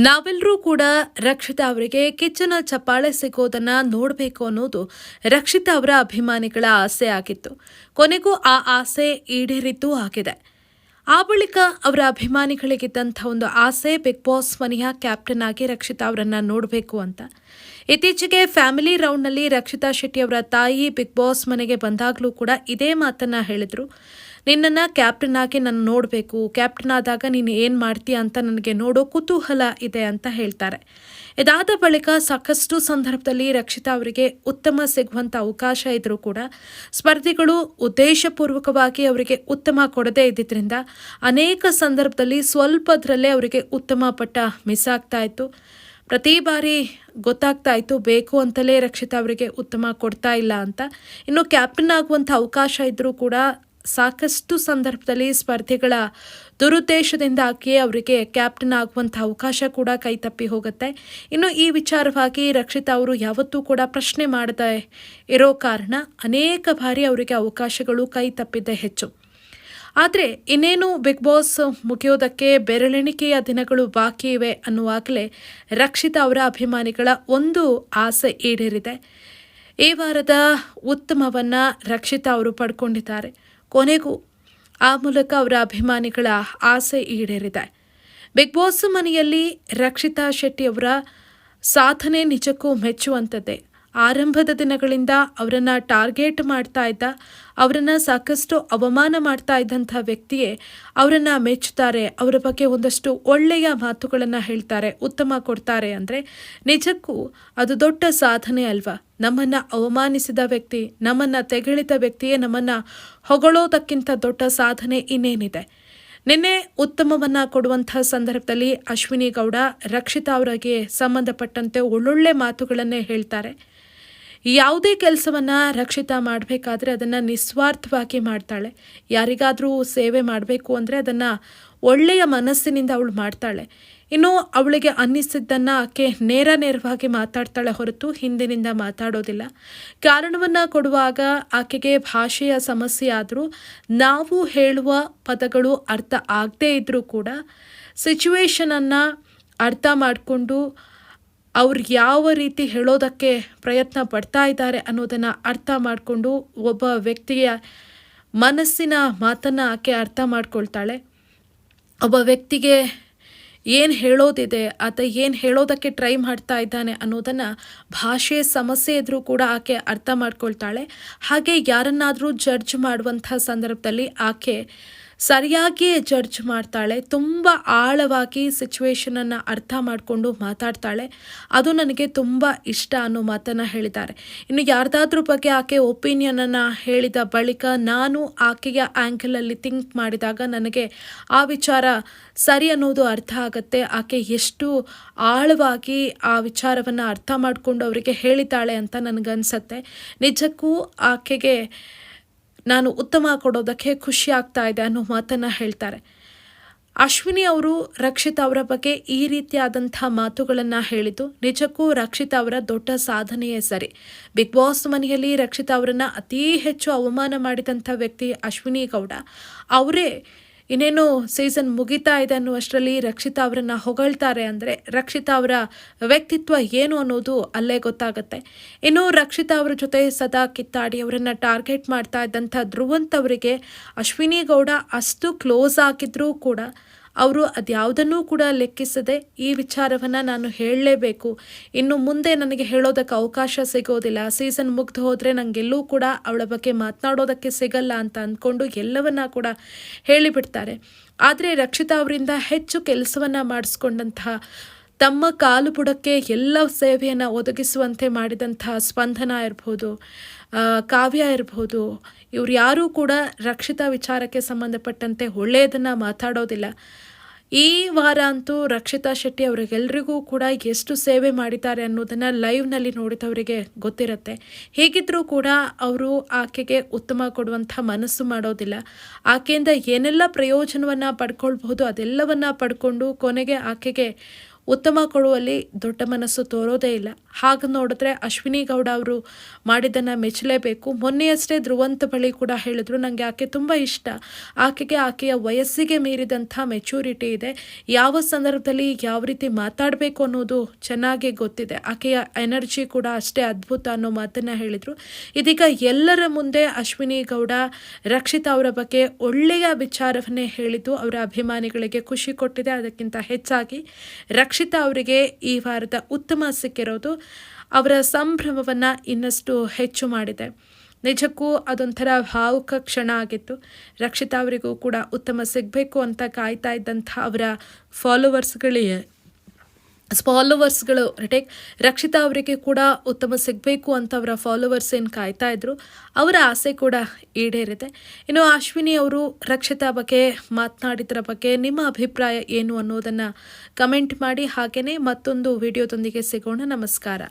ನಾವೆಲ್ಲರೂ ಕೂಡ ರಕ್ಷಿತಾ ಅವರಿಗೆ ಕಿಚ್ಚನ ಚಪ್ಪಾಳೆ ಸಿಗೋದನ್ನ ನೋಡಬೇಕು ಅನ್ನೋದು ರಕ್ಷಿತಾ ಅವರ ಅಭಿಮಾನಿಗಳ ಆಸೆ ಆಗಿತ್ತು. ಕೊನೆಗೂ ಆ ಆಸೆ ಈಡೇರಿದ್ದೂ ಆಗಿದೆ. ಆ ಬಳಿಕ ಅವರ ಅಭಿಮಾನಿಗಳಿಗಿದ್ದಂಥ ಒಂದು ಆಸೆ ಬಿಗ್ ಬಾಸ್ ಮನೆಯ ಕ್ಯಾಪ್ಟನ್ ಆಗಿ ರಕ್ಷಿತಾ ಅವರನ್ನ ನೋಡಬೇಕು ಅಂತ. ಇತ್ತೀಚೆಗೆ ಫ್ಯಾಮಿಲಿ ರೌಂಡ್ನಲ್ಲಿ ರಕ್ಷಿತಾ ಶೆಟ್ಟಿ ಅವರ ತಾಯಿ ಬಿಗ್ ಬಾಸ್ ಮನೆಗೆ ಬಂದಾಗಲೂ ಕೂಡ ಇದೇ ಮಾತನ್ನ ಹೇಳಿದ್ರು. ನಿನ್ನನ್ನು ಕ್ಯಾಪ್ಟನ್ ಆಗಿ ನಾನು ನೋಡಬೇಕು, ಕ್ಯಾಪ್ಟನ್ ಆದಾಗ ನೀನು ಏನು ಮಾಡ್ತೀಯ ಅಂತ ನನಗೆ ನೋಡೋ ಕುತೂಹಲ ಇದೆ ಅಂತ ಹೇಳ್ತಾರೆ. ಇದಾದ ಬಳಿಕ ಸಾಕಷ್ಟು ಸಂದರ್ಭದಲ್ಲಿ ರಕ್ಷಿತಾ ಅವರಿಗೆ ಉತ್ತಮ ಸಿಗುವಂಥ ಅವಕಾಶ ಇದ್ರೂ ಕೂಡ ಸ್ಪರ್ಧಿಗಳು ಉದ್ದೇಶಪೂರ್ವಕವಾಗಿ ಅವರಿಗೆ ಉತ್ತಮ ಕೊಡದೇ ಇದ್ದಿದ್ದರಿಂದ ಅನೇಕ ಸಂದರ್ಭದಲ್ಲಿ ಸ್ವಲ್ಪದರಲ್ಲೇ ಅವರಿಗೆ ಉತ್ತಮ ಪಟ್ಟ ಮಿಸ್ ಆಗ್ತಾ ಇತ್ತು. ಪ್ರತಿ ಬಾರಿ ಗೊತ್ತಾಗ್ತಾ ಇತ್ತು ಬೇಕು ಅಂತಲೇ ರಕ್ಷಿತಾ ಅವರಿಗೆ ಉತ್ತಮ ಕೊಡ್ತಾ ಇಲ್ಲ ಅಂತ. ಇನ್ನು ಕ್ಯಾಪ್ಟನ್ ಆಗುವಂಥ ಅವಕಾಶ ಇದ್ದರೂ ಕೂಡ ಸಾಕಷ್ಟು ಸಂದರ್ಭದಲ್ಲಿ ಸ್ಪರ್ಧಿಗಳ ದುರುದ್ದೇಶದಿಂದಾಗಿ ಅವರಿಗೆ ಕ್ಯಾಪ್ಟನ್ ಆಗುವಂಥ ಅವಕಾಶ ಕೂಡ ಕೈ ತಪ್ಪಿ ಹೋಗುತ್ತೆ. ಇನ್ನು ಈ ವಿಚಾರವಾಗಿ ರಕ್ಷಿತಾ ಅವರು ಯಾವತ್ತೂ ಕೂಡ ಪ್ರಶ್ನೆ ಮಾಡದೇ ಇರೋ ಕಾರಣ ಅನೇಕ ಬಾರಿ ಅವರಿಗೆ ಅವಕಾಶಗಳು ಕೈ ತಪ್ಪಿದ್ದೇ ಹೆಚ್ಚು. ಆದರೆ ಇನ್ನೇನು ಬಿಗ್ ಬಾಸ್ ಮುಗಿಯೋದಕ್ಕೆ ಬೆರಳೆಣಿಕೆಯ ದಿನಗಳು ಬಾಕಿ ಇವೆ ಅನ್ನುವಾಗಲೇ ರಕ್ಷಿತಾ ಅವರ ಅಭಿಮಾನಿಗಳ ಒಂದು ಆಸೆ ಈಡೇರಿದೆ. ಈ ವಾರದ ಉತ್ತಮವನ್ನು ರಕ್ಷಿತಾ ಅವರು ಪಡ್ಕೊಂಡಿದ್ದಾರೆ. ಕೊನೆಗೂ ಆ ಮೂಲಕ ಅವರ ಅಭಿಮಾನಿಗಳ ಆಸೆ ಈಡೇರಿದೆ. ಬಿಗ್ ಬಾಸ್ ಮನೆಯಲ್ಲಿ ರಕ್ಷಿತಾ ಶೆಟ್ಟಿ ಅವರ ಸಾಧನೆ ನಿಜಕ್ಕೂ ಮೆಚ್ಚುವಂಥದ್ದೇ. ಆರಂಭದ ದಿನಗಳಿಂದ ಅವರನ್ನು ಟಾರ್ಗೆಟ್ ಮಾಡ್ತಾ ಇದ್ದ, ಅವರನ್ನು ಸಾಕಷ್ಟು ಅವಮಾನ ಮಾಡ್ತಾ ಇದ್ದಂಥ ವ್ಯಕ್ತಿಯೇ ಅವರನ್ನು ಮೆಚ್ಚುತ್ತಾರೆ, ಅವರ ಬಗ್ಗೆ ಒಂದಷ್ಟು ಒಳ್ಳೆಯ ಮಾತುಗಳನ್ನು ಹೇಳ್ತಾರೆ, ಉತ್ತಮ ಕೊಡ್ತಾರೆ ಅಂದರೆ ನಿಜಕ್ಕೂ ಅದು ದೊಡ್ಡ ಸಾಧನೆ ಅಲ್ವಾ? ನಮ್ಮನ್ನು ಅವಮಾನಿಸಿದ ವ್ಯಕ್ತಿ, ನಮ್ಮನ್ನು ತೆಗಳಿದ ವ್ಯಕ್ತಿಯೇ ನಮ್ಮನ್ನು ಹೊಗಳೋದಕ್ಕಿಂತ ದೊಡ್ಡ ಸಾಧನೆ ಇನ್ನೇನಿದೆ? ನಿನ್ನೆ ಉತ್ತಮವನ್ನು ಕೊಡುವಂಥ ಸಂದರ್ಭದಲ್ಲಿ ಅಶ್ವಿನಿ ಗೌಡ ರಕ್ಷಿತಾ ಅವರಿಗೆ ಸಂಬಂಧಪಟ್ಟಂತೆ ಒಳ್ಳೊಳ್ಳೆ ಮಾತುಗಳನ್ನೇ ಹೇಳ್ತಾರೆ. ಯಾವುದೇ ಕೆಲಸವನ್ನು ರಕ್ಷಿತಾ ಮಾಡಬೇಕಾದ್ರೆ ಅದನ್ನು ನಿಸ್ವಾರ್ಥವಾಗಿ ಮಾಡ್ತಾಳೆ. ಯಾರಿಗಾದರೂ ಸೇವೆ ಮಾಡಬೇಕು ಅಂದರೆ ಅದನ್ನು ಒಳ್ಳೆಯ ಮನಸ್ಸಿನಿಂದ ಅವಳು ಮಾಡ್ತಾಳೆ. ಇನ್ನು ಅವಳಿಗೆ ಅನ್ನಿಸಿದ್ದನ್ನು ಆಕೆ ನೇರವಾಗಿ ಮಾತಾಡ್ತಾಳೆ ಹೊರತು ಹಿಂದಿನಿಂದ ಮಾತಾಡೋದಿಲ್ಲ. ಕಾರಣವನ್ನು ಕೊಡುವಾಗ ಆಕೆಗೆ ಭಾಷೆಯ ಸಮಸ್ಯೆ ಆದರೂ ನಾವು ಹೇಳುವ ಪದಗಳು ಅರ್ಥ ಆಗದೇ ಇದ್ದರೂ ಕೂಡ ಸಿಚುವೇಶನನ್ನು ಅರ್ಥ ಮಾಡಿಕೊಂಡು ಅವ್ರು ಯಾವ ರೀತಿ ಹೇಳೋದಕ್ಕೆ ಪ್ರಯತ್ನ ಪಡ್ತಾ ಇದ್ದಾರೆ ಅನ್ನೋದನ್ನು ಅರ್ಥ ಮಾಡಿಕೊಂಡು ಒಬ್ಬ ವ್ಯಕ್ತಿಯ ಮನಸ್ಸಿನ ಮಾತನ್ನು ಆಕೆ ಅರ್ಥ ಮಾಡ್ಕೊಳ್ತಾಳೆ. ಒಬ್ಬ ವ್ಯಕ್ತಿಗೆ ಏನು ಹೇಳೋದಿದೆ, ಆತ ಏನು ಹೇಳೋದಕ್ಕೆ ಟ್ರೈ ಮಾಡ್ತಾ ಇದ್ದಾನೆ ಅನ್ನೋದನ್ನು ಭಾಷೆ ಸಮಸ್ಯೆ ಇದ್ದರೂ ಕೂಡ ಆಕೆ ಅರ್ಥ ಮಾಡ್ಕೊಳ್ತಾಳೆ. ಹಾಗೆ ಯಾರನ್ನಾದರೂ ಜಡ್ಜ್ ಮಾಡುವಂಥ ಸಂದರ್ಭದಲ್ಲಿ ಆಕೆ ಸರಿಯಾಗಿಯೇ ಜಡ್ಜ್ ಮಾಡ್ತಾಳೆ. ತುಂಬ ಆಳವಾಗಿ ಸಿಚುವೇಶನನ್ನು ಅರ್ಥ ಮಾಡಿಕೊಂಡು ಮಾತಾಡ್ತಾಳೆ. ಅದು ನನಗೆ ತುಂಬ ಇಷ್ಟ ಅನ್ನೋ ಮಾತನ್ನು ಹೇಳಿದ್ದಾರೆ. ಇನ್ನು ಯಾರ್ದಾದ್ರೂ ಬಗ್ಗೆ ಆಕೆ ಒಪಿನಿಯನನ್ನು ಹೇಳಿದ ಬಳಿಕ ನಾನು ಆಕೆಯ ಆ್ಯಂಗಲಲ್ಲಿ ಥಿಂಕ್ ಮಾಡಿದಾಗ ನನಗೆ ಆ ವಿಚಾರ ಸರಿ ಅನ್ನೋದು ಅರ್ಥ ಆಗುತ್ತೆ. ಆಕೆ ಎಷ್ಟು ಆಳವಾಗಿ ಆ ವಿಚಾರವನ್ನು ಅರ್ಥ ಮಾಡಿಕೊಂಡು ಅವರಿಗೆ ಹೇಳಿದ್ದಾಳೆ ಅಂತ ನನಗನ್ಸತ್ತೆ. ನಿಜಕ್ಕೂ ಆಕೆಗೆ ನಾನು ಉತ್ತಮ ಕೊಡೋದಕ್ಕೆ ಖುಷಿ ಆಗ್ತಾ ಇದೆ ಅನ್ನೋ ಮಾತನ್ನು ಹೇಳ್ತಾರೆ. ಅಶ್ವಿನಿ ಅವರು ರಕ್ಷಿತಾ ಅವರ ಬಗ್ಗೆ ಈ ರೀತಿಯಾದಂಥ ಮಾತುಗಳನ್ನು ಹೇಳಿದ್ದು ನಿಜಕ್ಕೂ ರಕ್ಷಿತಾ ಅವರ ದೊಡ್ಡ ಸಾಧನೆಯೇ ಸರಿ. ಬಿಗ್ ಬಾಸ್ ಮನೆಯಲ್ಲಿ ರಕ್ಷಿತಾ ಅವರನ್ನು ಅತೀ ಹೆಚ್ಚು ಅವಮಾನ ಮಾಡಿದಂಥ ವ್ಯಕ್ತಿ ಅಶ್ವಿನಿ ಗೌಡ ಅವರೇ. ಇನ್ನೇನು ಸೀಸನ್ ಮುಗಿತಾ ಇದೆ ಅನ್ನುವಷ್ಟರಲ್ಲಿ ರಕ್ಷಿತಾ ಅವರನ್ನು ಹೊಗಳ್ತಾರೆ ಅಂದರೆ ರಕ್ಷಿತಾ ಅವರ ವ್ಯಕ್ತಿತ್ವ ಏನು ಅನ್ನೋದು ಅಲ್ಲೇ ಗೊತ್ತಾಗುತ್ತೆ. ಇನ್ನು ರಕ್ಷಿತಾ ಅವರ ಜೊತೆ ಸದಾ ಕಿತ್ತಾಡಿ ಅವರನ್ನು ಟಾರ್ಗೆಟ್ ಮಾಡ್ತಾ ಇದ್ದಂಥ ಧ್ರುವಂತ್ ಅವರಿಗೆ ಅಶ್ವಿನಿ ಗೌಡ ಅಷ್ಟು ಕ್ಲೋಸ್ ಆಗಿದ್ರೂ ಕೂಡ ಅವರು ಅದ್ಯಾವುದನ್ನೂ ಕೂಡ ಲೆಕ್ಕಿಸದೆ ಈ ವಿಚಾರವನ್ನು ನಾನು ಹೇಳಲೇಬೇಕು, ಇನ್ನು ಮುಂದೆ ನನಗೆ ಹೇಳೋದಕ್ಕೆ ಅವಕಾಶ ಸಿಗೋದಿಲ್ಲ, ಸೀಸನ್ ಮುಗ್ದು ಹೋದರೆ ನನಗೆಲ್ಲೂ ಕೂಡ ಅವಳ ಬಗ್ಗೆ ಮಾತನಾಡೋದಕ್ಕೆ ಸಿಗಲ್ಲ ಅಂತ ಅಂದ್ಕೊಂಡು ಎಲ್ಲವನ್ನ ಕೂಡ ಹೇಳಿಬಿಡ್ತಾರೆ. ಆದರೆ ರಕ್ಷಿತಾ ಅವರಿಂದ ಹೆಚ್ಚು ಕೆಲಸವನ್ನು ಮಾಡಿಸ್ಕೊಂಡಂತಹ, ತಮ್ಮ ಕಾಲು ಬುಡಕ್ಕೆ ಎಲ್ಲ ಸೇವೆಯನ್ನು ಒದಗಿಸುವಂತೆ ಮಾಡಿದಂತಹ ಸ್ಪಂದನ ಇರ್ಬೋದು, ಕಾವ್ಯ ಇರ್ಬೋದು, ಇವ್ರು ಯಾರೂ ಕೂಡ ರಕ್ಷಿತಾ ವಿಚಾರಕ್ಕೆ ಸಂಬಂಧಪಟ್ಟಂತೆ ಒಳ್ಳೆಯದನ್ನು ಮಾತಾಡೋದಿಲ್ಲ. ಈ ವಾರ ಅಂತೂ ರಕ್ಷಿತಾ ಶೆಟ್ಟಿ ಅವರಿಗೆಲ್ಲರಿಗೂ ಕೂಡ ಎಷ್ಟು ಸೇವೆ ಮಾಡಿದ್ದಾರೆ ಅನ್ನೋದನ್ನು ಲೈವ್ನಲ್ಲಿ ನೋಡಿದವರಿಗೆ ಗೊತ್ತಿರುತ್ತೆ. ಹೇಗಿದ್ದರೂ ಕೂಡ ಅವರು ಆಕೆಗೆ ಉತ್ತಮ ಕೊಡುವಂಥ ಮನಸ್ಸು ಮಾಡೋದಿಲ್ಲ. ಆಕೆಯಿಂದ ಏನೆಲ್ಲ ಪ್ರಯೋಜನವನ್ನು ಪಡ್ಕೊಳ್ಬಹುದು ಅದೆಲ್ಲವನ್ನು ಪಡ್ಕೊಂಡು ಕೊನೆಗೆ ಆಕೆಗೆ ಉತ್ತಮ ಕೊಡುವಲ್ಲಿ ದೊಡ್ಡ ಮನಸ್ಸು ತೋರೋದೇ ಇಲ್ಲ. ಹಾಗೆ ನೋಡಿದ್ರೆ ಅಶ್ವಿನಿ ಗೌಡ ಅವರು ಮಾಡಿದ್ದನ್ನು ಮೆಚ್ಚಲೇಬೇಕು. ಮೊನ್ನೆಯಷ್ಟೇ ಧ್ರುವಂತ್ ಬಳಿ ಕೂಡ ಹೇಳಿದ್ರು, ನನಗೆ ಆಕೆ ತುಂಬ ಇಷ್ಟ, ಆಕೆಗೆ ಆಕೆಯ ವಯಸ್ಸಿಗೆ ಮೀರಿದಂಥ ಮೆಚೂರಿಟಿ ಇದೆ, ಯಾವ ಸಂದರ್ಭದಲ್ಲಿ ಯಾವ ರೀತಿ ಮಾತಾಡಬೇಕು ಅನ್ನೋದು ಚೆನ್ನಾಗಿ ಗೊತ್ತಿದೆ, ಆಕೆಯ ಎನರ್ಜಿ ಕೂಡ ಅಷ್ಟೇ ಅದ್ಭುತ ಅನ್ನೋ ಮಾತನ್ನು ಹೇಳಿದರು. ಇದೀಗ ಎಲ್ಲರ ಮುಂದೆ ಅಶ್ವಿನಿ ಗೌಡ ರಕ್ಷಿತಾ ಅವರ ಬಗ್ಗೆ ಒಳ್ಳೆಯ ವಿಚಾರವನ್ನೇ ಹೇಳಿದ್ದು ಅವರ ಅಭಿಮಾನಿಗಳಿಗೆ ಖುಷಿ ಕೊಟ್ಟಿದೆ. ಅದಕ್ಕಿಂತ ಹೆಚ್ಚಾಗಿ ರಕ್ಷಿತಾ ಅವರಿಗೆ ಈ ವಾರದ ಉತ್ತಮ ಸಿಕ್ಕಿರೋದು ಅವರ ಸಂಭ್ರಮವನ್ನು ಇನ್ನಷ್ಟು ಹೆಚ್ಚು ಮಾಡಿದೆ. ನಿಜಕ್ಕೂ ಅದೊಂಥರ ಭಾವುಕ ಕ್ಷಣ ಆಗಿತ್ತು. ರಕ್ಷಿತಾ ಅವರಿಗೂ ಕೂಡ ಉತ್ತಮ ಸಿಗಬೇಕು ಅಂತ ಕಾಯ್ತಾ ಇದ್ದಂಥ ಅವರ ಫಾಲೋವರ್ಸ್ಗಳು ರಕ್ಷಿತಾ ಅವರಿಗೆ ಕೂಡ ಉತ್ತಮ ಸಿಗಬೇಕು ಅಂತ ಅವರ ಫಾಲೋವರ್ಸ್ ಏನು ಕಾಯ್ತಾ ಇದ್ರು, ಅವರ ಆಸೆ ಕೂಡ ಈಡೇರಿದೆ. ಇನ್ನು ಅಶ್ವಿನಿ ಅವರು ರಕ್ಷಿತಾ ಬಗ್ಗೆ ಮಾತನಾಡಿದ್ರ ಬಗ್ಗೆ ನಿಮ್ಮ ಅಭಿಪ್ರಾಯ ಏನು ಅನ್ನೋದನ್ನು ಕಮೆಂಟ್ ಮಾಡಿ. ಹಾಗೆಯೇ ಮತ್ತೊಂದು ವಿಡಿಯೋದೊಂದಿಗೆ ಸಿಗೋಣ. ನಮಸ್ಕಾರ.